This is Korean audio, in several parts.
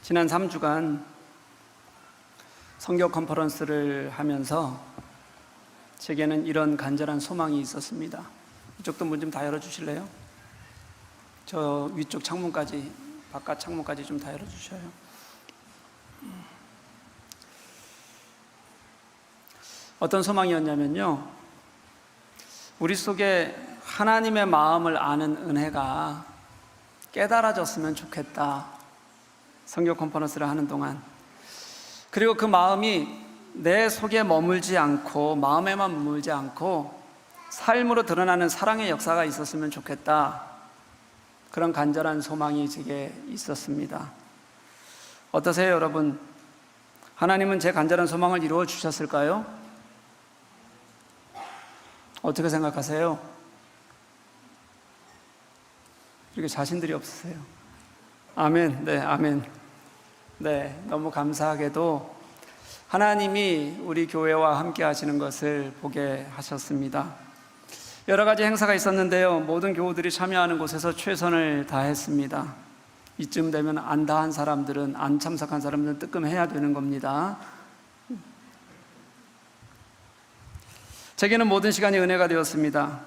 지난 3주간 성교 컨퍼런스를 하면서 제게는 이런 간절한 소망이 있었습니다. 이쪽도 문 좀 다 열어주실래요? 저 위쪽 창문까지, 바깥 창문까지 좀 다 열어주셔요. 어떤 소망이었냐면요, 우리 속에 하나님의 마음을 아는 은혜가 깨달아졌으면 좋겠다. 성교 컨퍼런스를 하는 동안. 그리고 그 마음이 내 속에 머물지 않고, 마음에만 머물지 않고 삶으로 드러나는 사랑의 역사가 있었으면 좋겠다. 그런 간절한 소망이 제게 있었습니다. 어떠세요, 여러분? 하나님은 제 간절한 소망을 이루어 주셨을까요? 어떻게 생각하세요? 이렇게 자신들이 없으세요. 아멘. 네, 아멘. 네, 너무 감사하게도 하나님이 우리 교회와 함께 하시는 것을 보게 하셨습니다. 여러 가지 행사가 있었는데요, 모든 교우들이 참여하는 곳에서 최선을 다했습니다. 이쯤 되면 안 다한 사람들은, 안 참석한 사람들은 뜨끔해야 되는 겁니다. 제게는 모든 시간이 은혜가 되었습니다.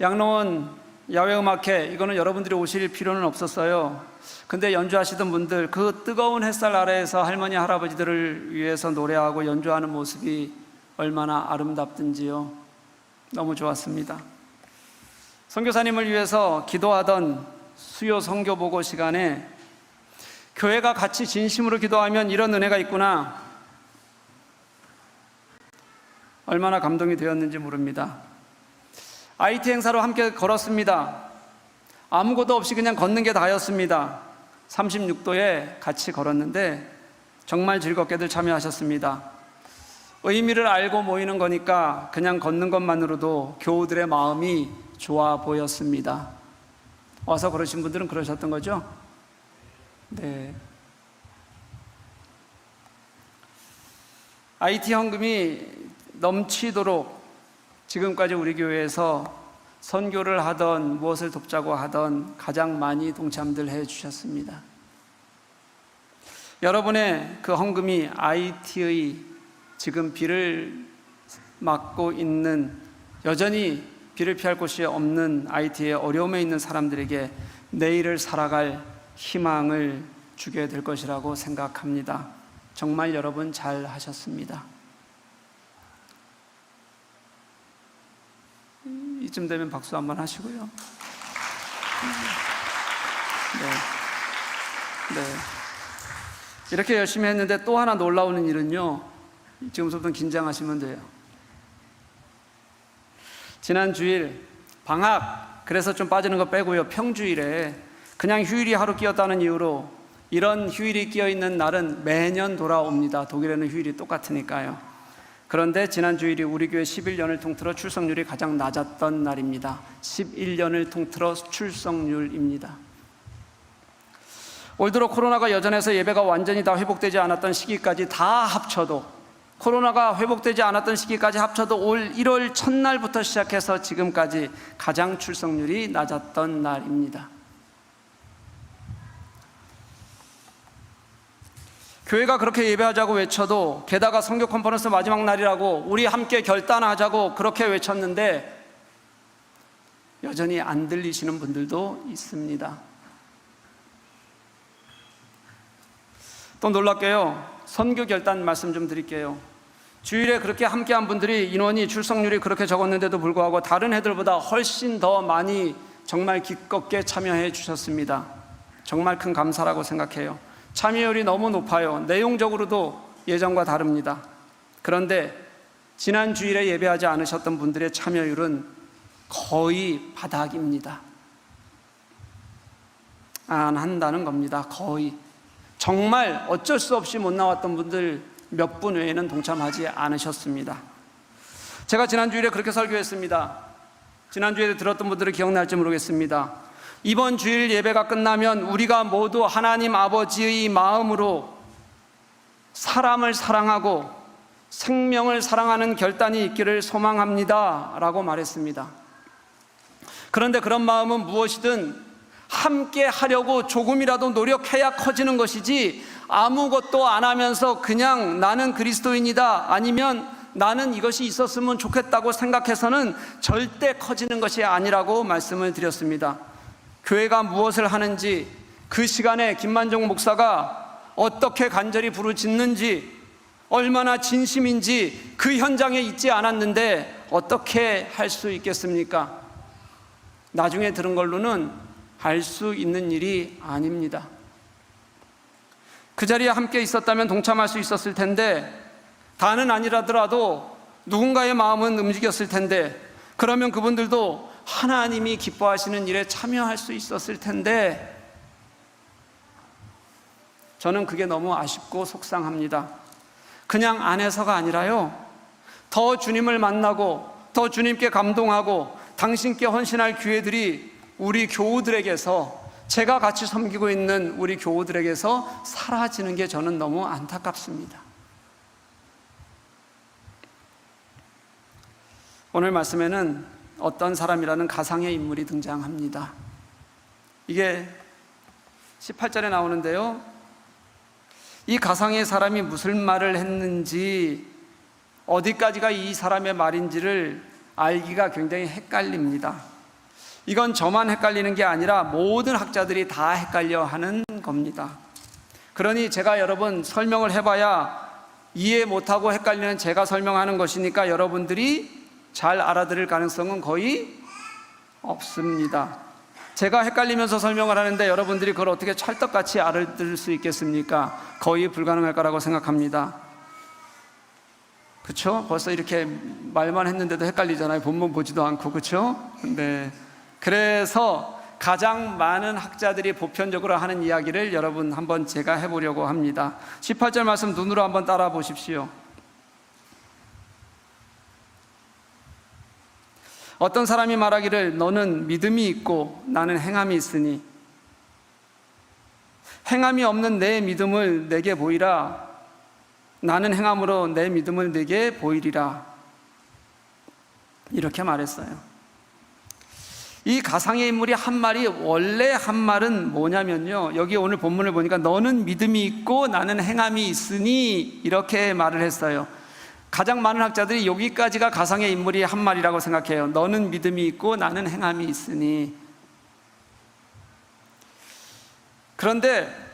양로원 야외음악회, 이거는 여러분들이 오실 필요는 없었어요. 근데 연주하시던 분들, 그 뜨거운 햇살 아래에서 할머니 할아버지들을 위해서 노래하고 연주하는 모습이 얼마나 아름답든지요. 너무 좋았습니다. 선교사님을 위해서 기도하던 수요 선교 보고 시간에 교회가 같이 진심으로 기도하면 이런 은혜가 있구나, 얼마나 감동이 되었는지 모릅니다. IT 행사로 함께 걸었습니다. 아무것도 없이 그냥 걷는 게 다였습니다. 36도에 같이 걸었는데 정말 즐겁게들 참여하셨습니다. 의미를 알고 모이는 거니까 그냥 걷는 것만으로도 교우들의 마음이 좋아 보였습니다. 와서 그러신 분들은 그러셨던 거죠? 네. IT 헌금이 넘치도록 지금까지 우리 교회에서 선교를 하던 무엇을 돕자고 하던 가장 많이 동참들 해 주셨습니다. 여러분의 그 헌금이 IT의 지금 비를 맞고 있는, 여전히 비를 피할 곳이 없는 IT의 어려움에 있는 사람들에게 내일을 살아갈 희망을 주게 될 것이라고 생각합니다. 정말 여러분 잘 하셨습니다. 이쯤 되면 박수 한번 하시고요. 네. 이렇게 열심히 했는데 또 하나 놀라운 일은요, 지금부터 긴장하시면 돼요. 지난 주일 방학, 그래서 좀 빠지는 거 빼고요, 평주일에 그냥 휴일이 하루 끼었다는 이유로, 이런 휴일이 끼어 있는 날은 매년 돌아옵니다. 독일에는 휴일이 똑같으니까요. 그런데 지난 주일이 우리 교회 11년을 통틀어 출석률이 가장 낮았던 날입니다. 11년을 통틀어 출석률입니다. 올 들어 코로나가 여전해서 예배가 완전히 다 회복되지 않았던 시기까지 다 합쳐도, 코로나가 회복되지 않았던 시기까지 합쳐도 올 1월 첫날부터 시작해서 지금까지 가장 출석률이 낮았던 날입니다. 교회가 그렇게 예배하자고 외쳐도, 게다가 성교 컨퍼런스 마지막 날이라고 우리 함께 결단하자고 그렇게 외쳤는데 여전히 안 들리시는 분들도 있습니다. 또 놀랍게요, 선교 결단 말씀 좀 드릴게요. 주일에 그렇게 함께한 분들이, 인원이, 출석률이 그렇게 적었는데도 불구하고 다른 해들보다 훨씬 더 많이 정말 기껍게 참여해 주셨습니다. 정말 큰 감사라고 생각해요. 참여율이 너무 높아요. 내용적으로도 예전과 다릅니다. 그런데 지난 주일에 예배하지 않으셨던 분들의 참여율은 거의 바닥입니다. 안 한다는 겁니다. 거의. 정말 어쩔 수 없이 못 나왔던 분들 몇 분 외에는 동참하지 않으셨습니다. 제가 지난 주일에 그렇게 설교했습니다. 지난 주일에 들었던 분들은 기억날지 모르겠습니다. 이번 주일 예배가 끝나면 우리가 모두 하나님 아버지의 마음으로 사람을 사랑하고 생명을 사랑하는 결단이 있기를 소망합니다 라고 말했습니다. 그런데 그런 마음은 무엇이든 함께 하려고 조금이라도 노력해야 커지는 것이지, 아무것도 안 하면서 그냥 나는 그리스도인이다, 아니면 나는 이것이 있었으면 좋겠다고 생각해서는 절대 커지는 것이 아니라고 말씀을 드렸습니다. 교회가 무엇을 하는지, 그 시간에 김만종 목사가 어떻게 간절히 부르짖는지, 얼마나 진심인지 그 현장에 있지 않았는데 어떻게 할 수 있겠습니까? 나중에 들은 걸로는 알 수 있는 일이 아닙니다. 그 자리에 함께 있었다면 동참할 수 있었을 텐데, 다는 아니라더라도 누군가의 마음은 움직였을 텐데, 그러면 그분들도 하나님이 기뻐하시는 일에 참여할 수 있었을 텐데, 저는 그게 너무 아쉽고 속상합니다. 그냥 안 해서가 아니라요, 더 주님을 만나고 더 주님께 감동하고 당신께 헌신할 기회들이 우리 교우들에게서, 제가 같이 섬기고 있는 우리 교우들에게서 사라지는 게 저는 너무 안타깝습니다. 오늘 말씀에는 어떤 사람이라는 가상의 인물이 등장합니다. 이게 18절에 나오는데요, 이 가상의 사람이 무슨 말을 했는지, 어디까지가 이 사람의 말인지를 알기가 굉장히 헷갈립니다. 이건 저만 헷갈리는 게 아니라 모든 학자들이 다 헷갈려 하는 겁니다. 그러니 제가 여러분 설명을 해봐야 이해 못하고 헷갈리는 제가 설명하는 것이니까 여러분들이 잘 알아들을 가능성은 거의 없습니다. 제가 헷갈리면서 설명을 하는데 여러분들이 그걸 어떻게 찰떡같이 알아들을 수 있겠습니까? 거의 불가능할 거라고 생각합니다. 그렇죠? 벌써 이렇게 말만 했는데도 헷갈리잖아요. 본문 보지도 않고, 그렇죠? 네. 그래서 가장 많은 학자들이 보편적으로 하는 이야기를 여러분 한번 제가 해보려고 합니다. 18절 말씀 눈으로 한번 따라 보십시오. 어떤 사람이 말하기를 너는 믿음이 있고 나는 행함이 있으니 행함이 없는 내 믿음을 내게 보이라. 나는 행함으로 내 믿음을 내게 보이리라. 이렇게 말했어요. 이 가상의 인물이 한 말이, 원래 한 말은 뭐냐면요, 여기 오늘 본문을 보니까 너는 믿음이 있고 나는 행함이 있으니 이렇게 말을 했어요. 가장 많은 학자들이 여기까지가 가상의 인물이 한 말이라고 생각해요. 너는 믿음이 있고 나는 행함이 있으니. 그런데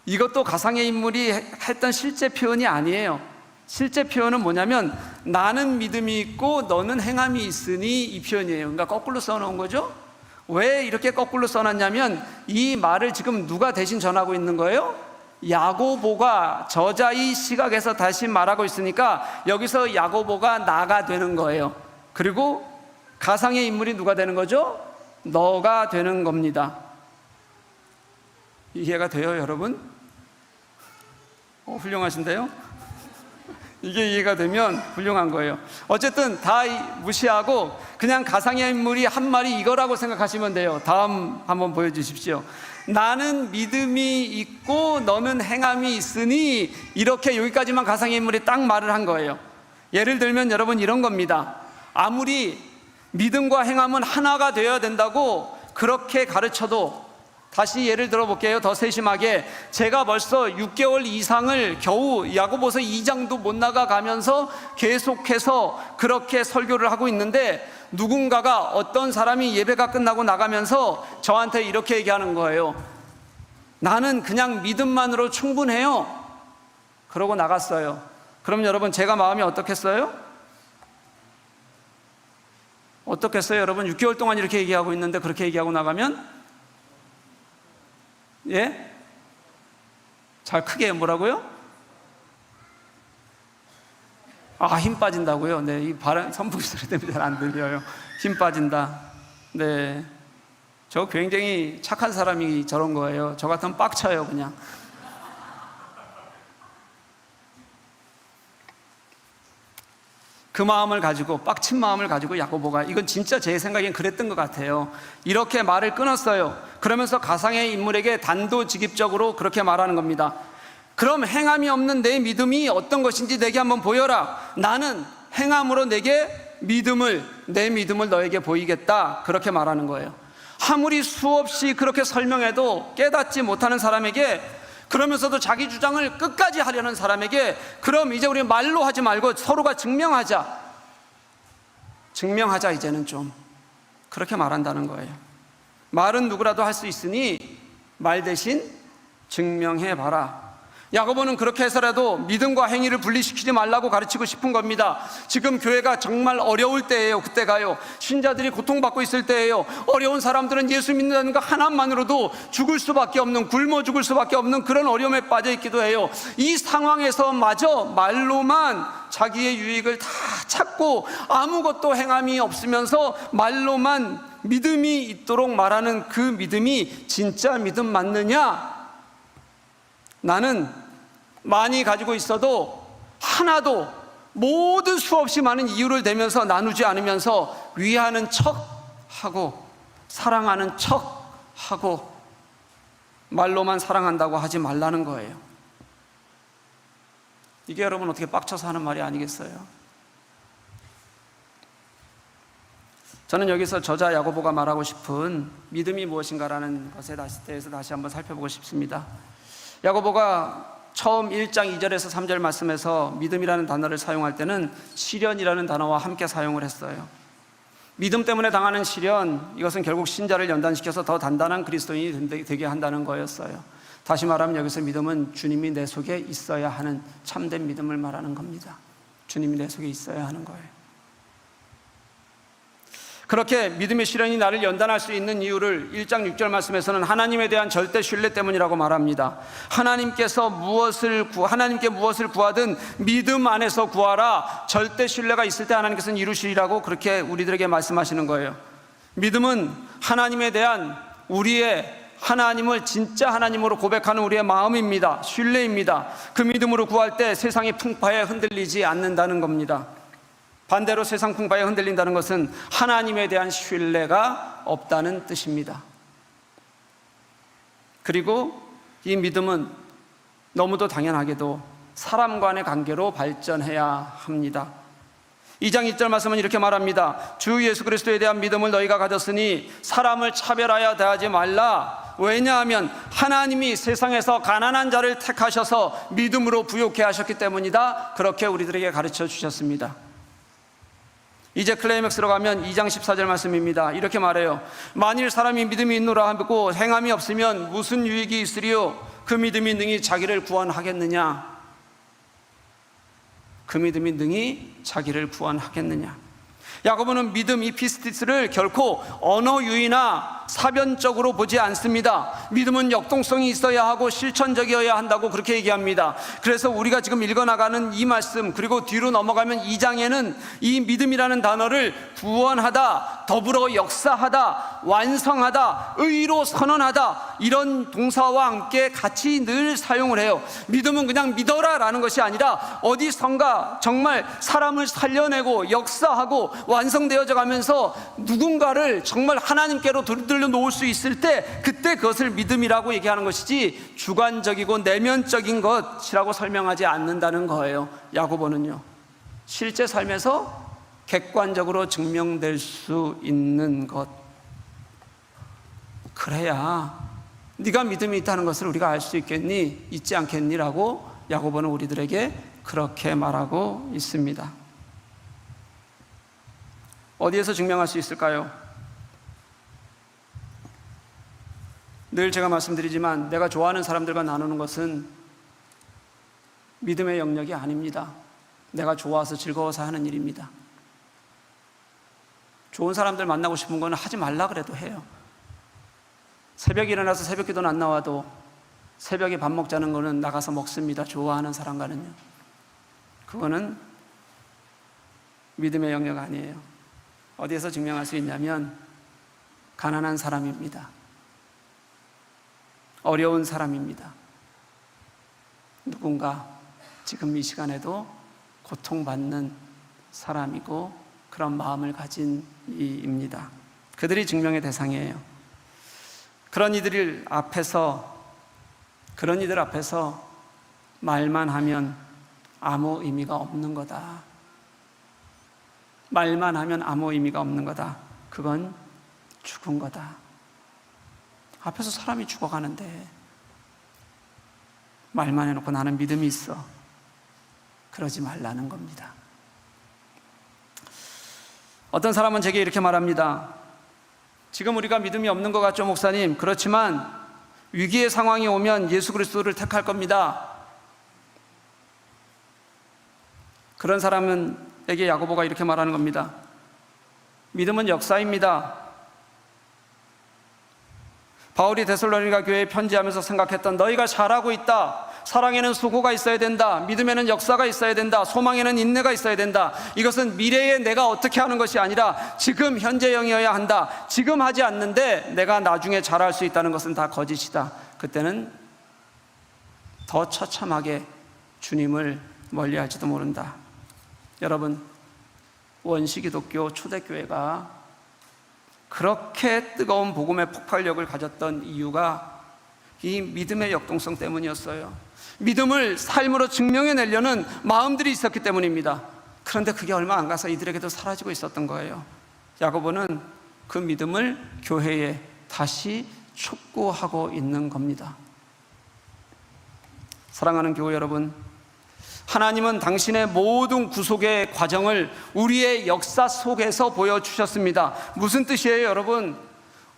이것도 가상의 인물이 했던 실제 표현이 아니에요. 실제 표현은 뭐냐면 나는 믿음이 있고 너는 행함이 있으니, 이 표현이에요. 그러니까 거꾸로 써놓은 거죠. 왜 이렇게 거꾸로 써놨냐면 이 말을 지금 누가 대신 전하고 있는 거예요? 야고보가 저자의 시각에서 다시 말하고 있으니까 여기서 야고보가 나가 되는 거예요. 그리고 가상의 인물이 누가 되는 거죠? 너가 되는 겁니다. 이해가 돼요, 여러분? 훌륭하신데요? 이게 이해가 되면 훌륭한 거예요. 어쨌든 다 무시하고 그냥 가상의 인물이 한 말이 이거라고 생각하시면 돼요. 다음 한번 보여주십시오. 나는 믿음이 있고 너는 행함이 있으니, 이렇게 여기까지만 가상의 인물이 딱 말을 한 거예요. 예를 들면 여러분 이런 겁니다. 아무리 믿음과 행함은 하나가 되어야 된다고 그렇게 가르쳐도, 다시 예를 들어 볼게요. 더 세심하게, 제가 벌써 6개월 이상을 겨우 야고보서 2장도 못 나가가면서 계속해서 그렇게 설교를 하고 있는데, 누군가가, 어떤 사람이 예배가 끝나고 나가면서 저한테 이렇게 얘기하는 거예요. 나는 그냥 믿음만으로 충분해요. 그러고 나갔어요. 그럼 여러분 제가 마음이 어떻겠어요? 어떻겠어요 여러분? 6개월 동안 이렇게 얘기하고 있는데 그렇게 얘기하고 나가면? 예? 잘 크게 뭐라고요? 힘 빠진다고요? 네, 이 바람, 선풍기 소리 때문에 잘 안 들려요. 힘 빠진다. 네. 저 굉장히 착한 사람이 저런 거예요. 저 같으면 빡쳐요, 그냥. 그 마음을 가지고, 빡친 마음을 가지고 야고보가, 이건 진짜 제 생각엔 그랬던 것 같아요. 이렇게 말을 끊었어요. 그러면서 가상의 인물에게 단도직입적으로 그렇게 말하는 겁니다. 그럼 행함이 없는 내 믿음이 어떤 것인지 내게 한번 보여라. 나는 행함으로 내 믿음을 너에게 보이겠다. 그렇게 말하는 거예요. 아무리 수없이 그렇게 설명해도 깨닫지 못하는 사람에게, 그러면서도 자기 주장을 끝까지 하려는 사람에게, 그럼 이제 우리 말로 하지 말고 서로가 증명하자, 이제는 좀, 그렇게 말한다는 거예요. 말은 누구라도 할 수 있으니 말 대신 증명해봐라. 야고보는 그렇게 해서라도 믿음과 행위를 분리시키지 말라고 가르치고 싶은 겁니다. 지금 교회가 정말 어려울 때예요. 그때가요, 신자들이 고통받고 있을 때예요. 어려운 사람들은 예수 믿는다는 거 하나만으로도 죽을 수밖에 없는, 굶어 죽을 수밖에 없는 그런 어려움에 빠져 있기도 해요. 이 상황에서 마저 말로만 자기의 유익을 다 찾고 아무것도 행함이 없으면서 말로만 믿음이 있도록 말하는 그 믿음이 진짜 믿음 맞느냐? 나는 많이 가지고 있어도 하나도, 모든 수없이 많은 이유를 대면서 나누지 않으면서 위하는 척하고 사랑하는 척하고 말로만 사랑한다고 하지 말라는 거예요. 이게 여러분 어떻게 빡쳐서 하는 말이 아니겠어요? 저는 여기서 저자 야고보가 말하고 싶은 믿음이 무엇인가라는 것에 대해서 다시 한번 살펴보고 싶습니다. 야고보가 처음 1장 2절에서 3절 말씀에서 믿음이라는 단어를 사용할 때는 시련이라는 단어와 함께 사용을 했어요. 믿음 때문에 당하는 시련, 이것은 결국 신자를 연단시켜서 더 단단한 그리스도인이 되게 한다는 거였어요. 다시 말하면 여기서 믿음은 주님이 내 속에 있어야 하는 참된 믿음을 말하는 겁니다. 주님이 내 속에 있어야 하는 거예요. 그렇게 믿음의 시련이 나를 연단할 수 있는 이유를 1장 6절 말씀에서는 하나님에 대한 절대 신뢰 때문이라고 말합니다. 하나님께 무엇을 구하든 믿음 안에서 구하라. 절대 신뢰가 있을 때 하나님께서는 이루시리라고 그렇게 우리들에게 말씀하시는 거예요. 믿음은 하나님에 대한 우리의, 하나님을 진짜 하나님으로 고백하는 우리의 마음입니다. 신뢰입니다. 그 믿음으로 구할 때 세상의 풍파에 흔들리지 않는다는 겁니다. 반대로 세상 풍파에 흔들린다는 것은 하나님에 대한 신뢰가 없다는 뜻입니다. 그리고 이 믿음은 너무도 당연하게도 사람 간의 관계로 발전해야 합니다. 2장 2절 말씀은 이렇게 말합니다. 주 예수 그리스도에 대한 믿음을 너희가 가졌으니 사람을 차별하여 대하지 말라. 왜냐하면 하나님이 세상에서 가난한 자를 택하셔서 믿음으로 부욕해 하셨기 때문이다. 그렇게 우리들에게 가르쳐 주셨습니다. 이제 클라이맥스로 가면 2장 14절 말씀입니다. 이렇게 말해요. 만일 사람이 믿음이 있노라 하고 행함이 없으면 무슨 유익이 있으리요? 그 믿음이 능히 자기를 구원하겠느냐? 그 믿음이 능히 자기를 구원하겠느냐? 야고보는 믿음, 이 피스티스를 결코 언어 유희나 사변적으로 보지 않습니다. 믿음은 역동성이 있어야 하고 실천적이어야 한다고 그렇게 얘기합니다. 그래서 우리가 지금 읽어나가는 이 말씀, 그리고 뒤로 넘어가면 2장에는 이 믿음이라는 단어를 구원하다, 더불어 역사하다, 완성하다, 의로 선언하다, 이런 동사와 함께 같이 늘 사용을 해요. 믿음은 그냥 믿어라 라는 것이 아니라 어디선가 정말 사람을 살려내고 역사하고 완성되어져 가면서 누군가를 정말 하나님께로 들여 놓을 수 있을 때, 그때 그것을 믿음이라고 얘기하는 것이지 주관적이고 내면적인 것이라고 설명하지 않는다는 거예요. 야고보는요, 실제 삶에서 객관적으로 증명될 수 있는 것, 그래야 네가 믿음이 있다는 것을 우리가 알 수 있겠니? 있지 않겠니? 라고 야고보는 우리들에게 그렇게 말하고 있습니다. 어디에서 증명할 수 있을까요? 늘 제가 말씀드리지만 내가 좋아하는 사람들과 나누는 것은 믿음의 영역이 아닙니다. 내가 좋아서 즐거워서 하는 일입니다. 좋은 사람들 만나고 싶은 건 하지 말라 그래도 해요. 새벽에 일어나서 새벽기도는 안 나와도 새벽에 밥 먹자는 거는 나가서 먹습니다. 좋아하는 사람과는요. 그거는 믿음의 영역 아니에요. 어디에서 증명할 수 있냐면 가난한 사람입니다. 어려운 사람입니다. 누군가 지금 이 시간에도 고통받는 사람이고 그런 마음을 가진 이입니다. 그들이 증명의 대상이에요. 그런 이들 앞에서 말만 하면 아무 의미가 없는 거다. 말만 하면 아무 의미가 없는 거다. 그건 죽은 거다. 앞에서 사람이 죽어가는데 말만 해놓고 나는 믿음이 있어. 그러지 말라는 겁니다. 어떤 사람은 제게 이렇게 말합니다. 지금 우리가 믿음이 없는 것 같죠, 목사님? 그렇지만 위기의 상황이 오면 예수 그리스도를 택할 겁니다. 그런 사람에게 야고보가 이렇게 말하는 겁니다. 믿음은 역사입니다. 바울이 데살로니가 교회에 편지하면서 생각했던 너희가 잘하고 있다. 사랑에는 수고가 있어야 된다. 믿음에는 역사가 있어야 된다. 소망에는 인내가 있어야 된다. 이것은 미래에 내가 어떻게 하는 것이 아니라 지금 현재형이어야 한다. 지금 하지 않는데 내가 나중에 잘할 수 있다는 것은 다 거짓이다. 그때는 더 처참하게 주님을 멀리할지도 모른다. 여러분, 원시기독교 초대교회가 그렇게 뜨거운 복음의 폭발력을 가졌던 이유가 이 믿음의 역동성 때문이었어요. 믿음을 삶으로 증명해내려는 마음들이 있었기 때문입니다. 그런데 그게 얼마 안 가서 이들에게도 사라지고 있었던 거예요. 야고보는 그 믿음을 교회에 다시 촉구하고 있는 겁니다. 사랑하는 교회 여러분, 하나님은 당신의 모든 구속의 과정을 우리의 역사 속에서 보여주셨습니다. 무슨 뜻이에요, 여러분?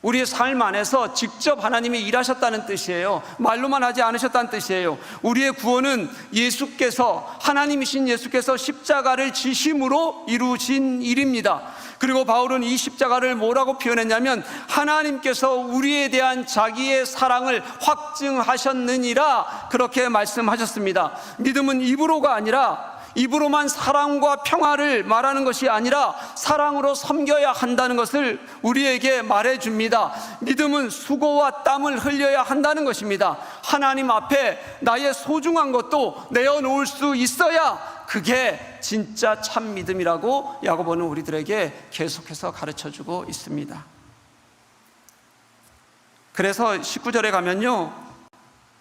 우리의 삶 안에서 직접 하나님이 일하셨다는 뜻이에요. 말로만 하지 않으셨다는 뜻이에요. 우리의 구원은 예수께서, 하나님이신 예수께서 십자가를 지심으로 이루신 일입니다. 그리고 바울은 이 십자가를 뭐라고 표현했냐면 하나님께서 우리에 대한 자기의 사랑을 확증하셨느니라, 그렇게 말씀하셨습니다. 믿음은 입으로가 아니라, 입으로만 사랑과 평화를 말하는 것이 아니라 사랑으로 섬겨야 한다는 것을 우리에게 말해줍니다. 믿음은 수고와 땀을 흘려야 한다는 것입니다. 하나님 앞에 나의 소중한 것도 내어놓을 수 있어야 그게 진짜 참 믿음이라고 야고보는 우리들에게 계속해서 가르쳐주고 있습니다. 그래서 19절에 가면요,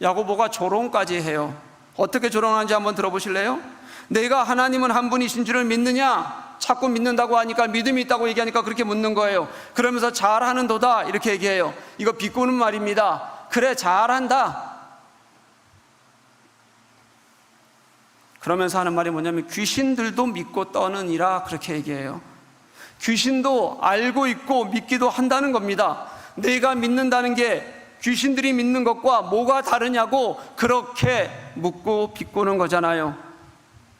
야고보가 조롱까지 해요. 어떻게 조롱하는지 한번 들어보실래요? 내가 하나님은 한 분이신 줄을 믿느냐? 자꾸 믿는다고 하니까, 믿음이 있다고 얘기하니까 그렇게 묻는 거예요. 그러면서 잘하는도다 이렇게 얘기해요. 이거 비꼬는 말입니다. 그래, 잘한다. 그러면서 하는 말이 뭐냐면 귀신들도 믿고 떠느니라, 그렇게 얘기해요. 귀신도 알고 있고 믿기도 한다는 겁니다. 내가 믿는다는 게 귀신들이 믿는 것과 뭐가 다르냐고 그렇게 묻고 비꼬는 거잖아요.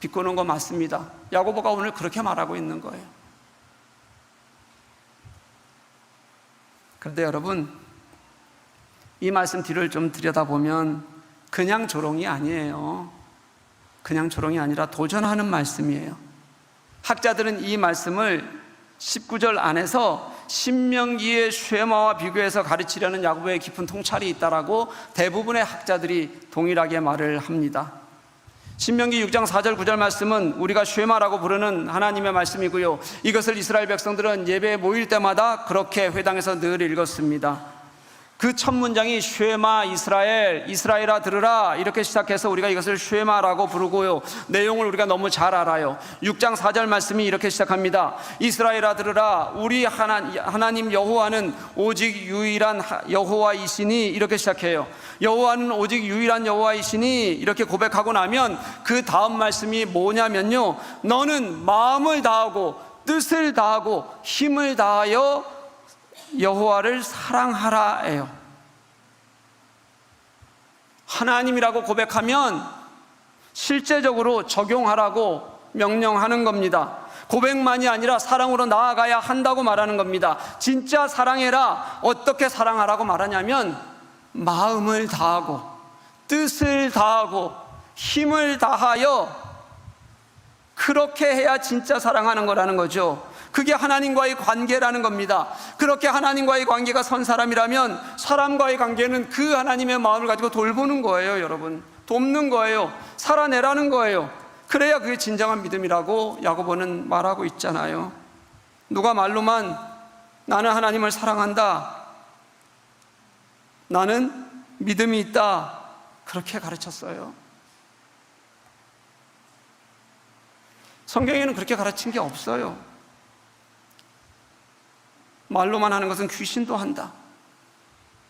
비꼬는 거 맞습니다. 야고보가 오늘 그렇게 말하고 있는 거예요. 그런데 여러분, 이 말씀 뒤를 좀 들여다보면 그냥 조롱이 아니에요. 그냥 조롱이 아니라 도전하는 말씀이에요. 학자들은 이 말씀을 19절 안에서 신명기의 쉐마와 비교해서 가르치려는 야고보의 깊은 통찰이 있다라고 대부분의 학자들이 동일하게 말을 합니다. 신명기 6장 4절 9절 말씀은 우리가 쉐마라고 부르는 하나님의 말씀이고요, 이것을 이스라엘 백성들은 예배에 모일 때마다 그렇게 회당에서 늘 읽었습니다. 그 첫 문장이 쉐마 이스라엘, 이스라엘아 들으라, 이렇게 시작해서 우리가 이것을 쉐마라고 부르고요, 내용을 우리가 너무 잘 알아요. 6장 4절 말씀이 이렇게 시작합니다. 이스라엘아 들으라, 우리 하나님 여호와는 오직 유일한 여호와이시니, 이렇게 시작해요. 여호와는 오직 유일한 여호와이시니 이렇게 고백하고 나면 그 다음 말씀이 뭐냐면요, 너는 마음을 다하고 뜻을 다하고 힘을 다하여 여호와를 사랑하라예요. 하나님이라고 고백하면 실제적으로 적용하라고 명령하는 겁니다. 고백만이 아니라 사랑으로 나아가야 한다고 말하는 겁니다. 진짜 사랑해라. 어떻게 사랑하라고 말하냐면 마음을 다하고 뜻을 다하고 힘을 다하여, 그렇게 해야 진짜 사랑하는 거라는 거죠. 그게 하나님과의 관계라는 겁니다. 그렇게 하나님과의 관계가 선 사람이라면 사람과의 관계는 그 하나님의 마음을 가지고 돌보는 거예요. 여러분, 돕는 거예요. 살아내라는 거예요. 그래야 그게 진정한 믿음이라고 야고보는 말하고 있잖아요. 누가 말로만 나는 하나님을 사랑한다, 나는 믿음이 있다, 그렇게 가르쳤어요. 성경에는 그렇게 가르친 게 없어요. 말로만 하는 것은 귀신도 한다,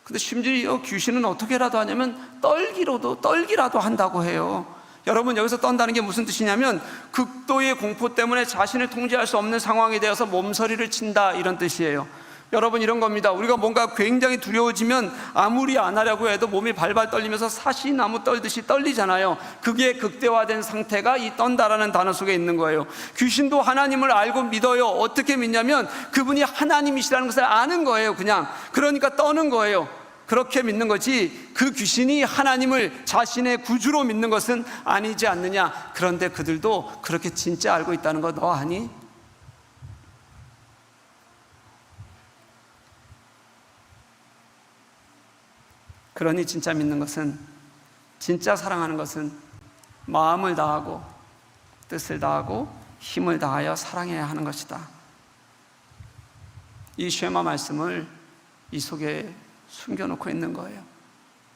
근데 심지어 귀신은 어떻게라도 하냐면 떨기라도 한다고 해요. 여러분, 여기서 떤다는 게 무슨 뜻이냐면 극도의 공포 때문에 자신을 통제할 수 없는 상황에 대해서 몸서리를 친다, 이런 뜻이에요. 여러분, 이런 겁니다. 우리가 뭔가 굉장히 두려워지면 아무리 안 하려고 해도 몸이 발발 떨리면서 사시나무 떨듯이 떨리잖아요. 그게 극대화된 상태가 이 떤다라는 단어 속에 있는 거예요. 귀신도 하나님을 알고 믿어요. 어떻게 믿냐면 그분이 하나님이시라는 것을 아는 거예요. 그러니까 떠는 거예요. 그렇게 믿는 거지, 그 귀신이 하나님을 자신의 구주로 믿는 것은 아니지 않느냐. 그런데 그들도 그렇게 진짜 알고 있다는 거 너 아니? 그러니 진짜 믿는 것은, 진짜 사랑하는 것은 마음을 다하고 뜻을 다하고 힘을 다하여 사랑해야 하는 것이다. 이 쉐마 말씀을 이 속에 숨겨놓고 있는 거예요.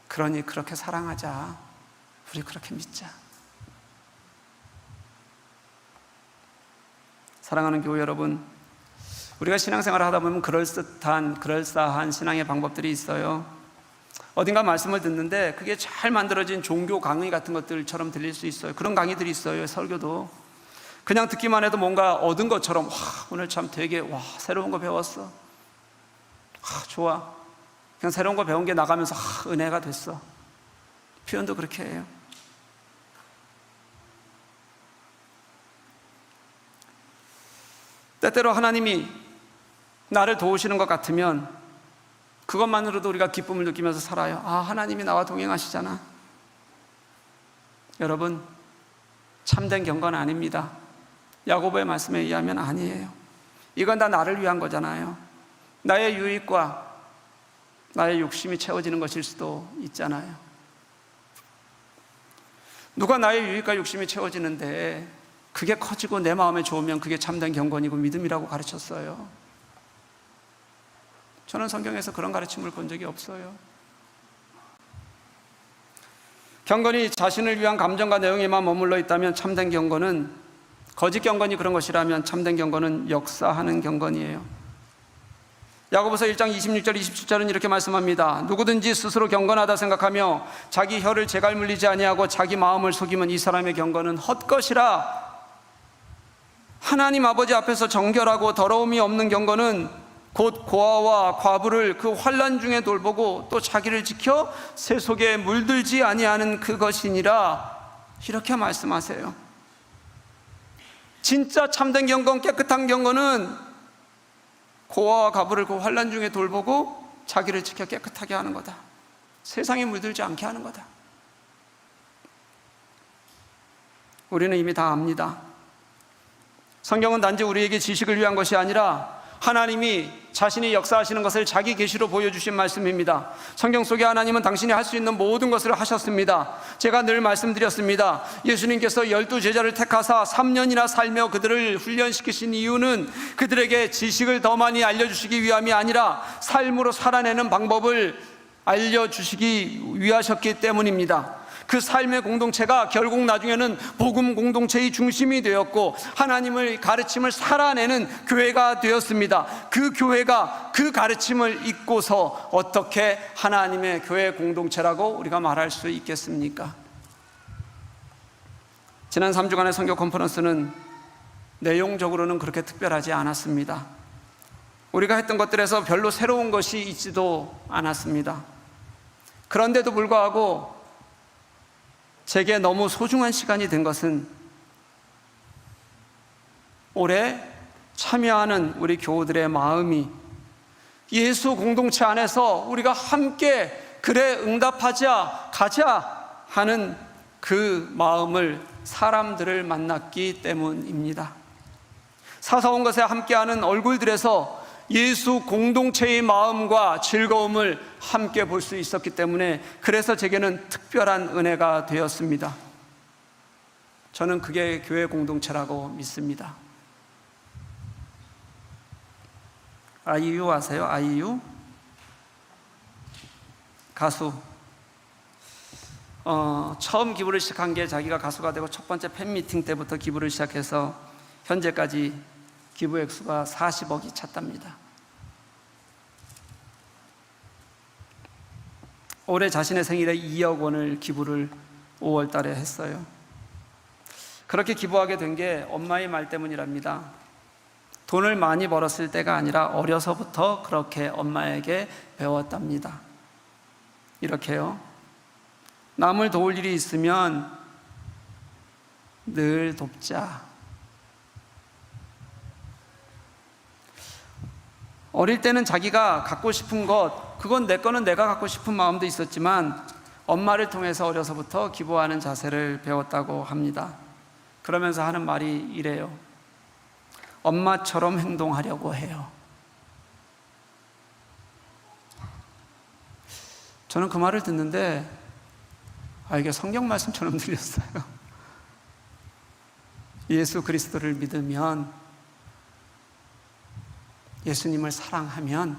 그러니 그렇게 사랑하자. 우리 그렇게 믿자. 사랑하는 교회 여러분, 우리가 신앙생활을 하다 보면 그럴싸한 신앙의 방법들이 있어요. 어딘가 말씀을 듣는데 그게 잘 만들어진 종교 강의 같은 것들처럼 들릴 수 있어요. 그런 강의들이 있어요. 설교도 그냥 듣기만 해도 뭔가 얻은 것처럼, 오늘 참 되게 새로운 거 배웠어, 좋아, 그냥 새로운 거 배운 게 나가면서 은혜가 됐어. 표현도 그렇게 해요. 때때로 하나님이 나를 도우시는 것 같으면 그것만으로도 우리가 기쁨을 느끼면서 살아요. 하나님이 나와 동행하시잖아. 여러분, 참된 경건은 아닙니다. 야고보의 말씀에 의하면 아니에요. 이건 다 나를 위한 거잖아요. 나의 유익과 나의 욕심이 채워지는 것일 수도 있잖아요. 누가 나의 유익과 욕심이 채워지는데 그게 커지고 내 마음에 좋으면 그게 참된 경건이고 믿음이라고 가르쳤어요. 저는 성경에서 그런 가르침을 본 적이 없어요. 경건이 자신을 위한 감정과 내용에만 머물러 있다면 참된 경건은, 거짓 경건이 그런 것이라면 참된 경건은 역사하는 경건이에요. 야고보서 1장 26절 27절은 이렇게 말씀합니다. 누구든지 스스로 경건하다 생각하며 자기 혀를 재갈 물리지 아니하고 자기 마음을 속이면 이 사람의 경건은 헛것이라. 하나님 아버지 앞에서 정결하고 더러움이 없는 경건은 곧 고아와 과부를 그 환난 중에 돌보고 또 자기를 지켜 새 속에 물들지 아니하는 그것이니라. 이렇게 말씀하세요. 진짜 참된 경건, 깨끗한 경건은 고아와 과부를 그 환난 중에 돌보고 자기를 지켜 깨끗하게 하는 거다. 세상에 물들지 않게 하는 거다. 우리는 이미 다 압니다. 성경은 단지 우리에게 지식을 위한 것이 아니라 하나님이 자신이 역사하시는 것을 자기 계시로 보여주신 말씀입니다. 성경 속에 하나님은 당신이 할 수 있는 모든 것을 하셨습니다. 제가 늘 말씀드렸습니다. 예수님께서 12제자를 택하사 3년이나 살며 그들을 훈련시키신 이유는 그들에게 지식을 더 많이 알려주시기 위함이 아니라 삶으로 살아내는 방법을 알려주시기 위하셨기 때문입니다. 그 삶의 공동체가 결국 나중에는 복음 공동체의 중심이 되었고 하나님의 가르침을 살아내는 교회가 되었습니다. 그 교회가 그 가르침을 잊고서 어떻게 하나님의 교회 공동체라고 우리가 말할 수 있겠습니까? 지난 3주간의 선교 컨퍼런스는 내용적으로는 그렇게 특별하지 않았습니다. 우리가 했던 것들에서 별로 새로운 것이 있지도 않았습니다. 그런데도 불구하고 제게 너무 소중한 시간이 된 것은 올해 참여하는 우리 교우들의 마음이 예수 공동체 안에서 우리가 함께 그래 응답하자 가자 하는 그 마음을, 사람들을 만났기 때문입니다. 사사온 것에 함께하는 얼굴들에서 예수 공동체의 마음과 즐거움을 함께 볼 수 있었기 때문에, 그래서 제게는 특별한 은혜가 되었습니다. 저는 그게 교회 공동체라고 믿습니다. 아이유 아세요? 아이유? 가수. 처음 기부를 시작한 게 자기가 가수가 되고 첫 번째 팬미팅 때부터 기부를 시작해서 현재까지 기부 액수가 40억이 찼답니다. 올해 자신의 생일에 2억 원을 기부를 5월 달에 했어요. 그렇게 기부하게 된 게 엄마의 말 때문이랍니다. 돈을 많이 벌었을 때가 아니라 어려서부터 그렇게 엄마에게 배웠답니다. 이렇게요. 남을 도울 일이 있으면 늘 돕자. 어릴 때는 자기가 갖고 싶은 것, 그건 내 거는 내가 갖고 싶은 마음도 있었지만 엄마를 통해서 어려서부터 기부하는 자세를 배웠다고 합니다. 그러면서 하는 말이 이래요. 엄마처럼 행동하려고 해요. 저는 그 말을 듣는데 이게 성경 말씀처럼 들렸어요. 예수 그리스도를 믿으면, 예수님을 사랑하면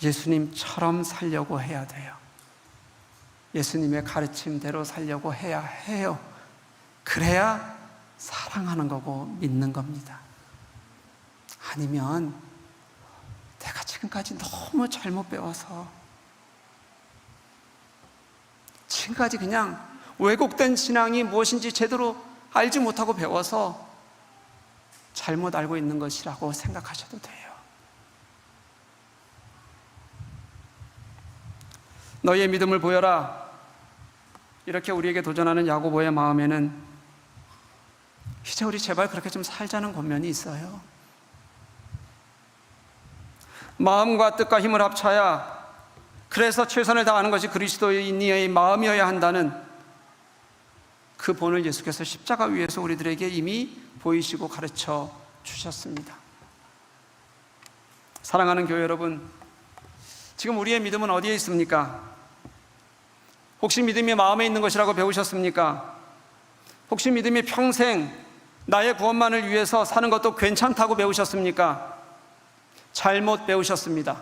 예수님처럼 살려고 해야 돼요. 예수님의 가르침대로 살려고 해야 해요. 그래야 사랑하는 거고 믿는 겁니다. 아니면 내가 지금까지 너무 잘못 배워서, 지금까지 그냥 왜곡된 신앙이 무엇인지 제대로 알지 못하고 배워서 잘못 알고 있는 것이라고 생각하셔도 돼요. 너희의 믿음을 보여라. 이렇게 우리에게 도전하는 야고보의 마음에는 이제 우리 제발 그렇게 좀 살자는 권면이 있어요. 마음과 뜻과 힘을 합쳐야, 그래서 최선을 다하는 것이 그리스도인의 마음이어야 한다는 그 본을 예수께서 십자가 위에서 우리들에게 이미 보이시고 가르쳐 주셨습니다. 사랑하는 교회 여러분, 지금 우리의 믿음은 어디에 있습니까? 혹시 믿음이 마음에 있는 것이라고 배우셨습니까? 혹시 믿음이 평생 나의 구원만을 위해서 사는 것도 괜찮다고 배우셨습니까? 잘못 배우셨습니다.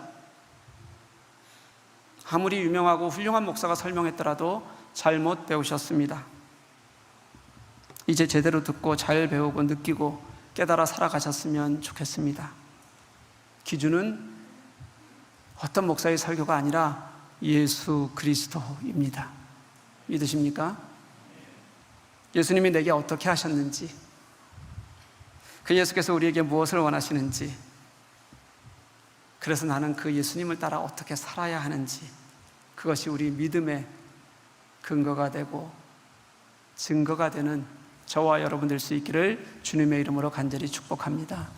아무리 유명하고 훌륭한 목사가 설명했더라도 잘못 배우셨습니다. 이제 제대로 듣고 잘 배우고 느끼고 깨달아 살아가셨으면 좋겠습니다. 기준은 어떤 목사의 설교가 아니라 예수 그리스도입니다. 믿으십니까? 예수님이 내게 어떻게 하셨는지, 그 예수께서 우리에게 무엇을 원하시는지, 그래서 나는 그 예수님을 따라 어떻게 살아야 하는지, 그것이 우리 믿음의 근거가 되고 증거가 되는 저와 여러분 될 수 있기를 주님의 이름으로 간절히 축복합니다.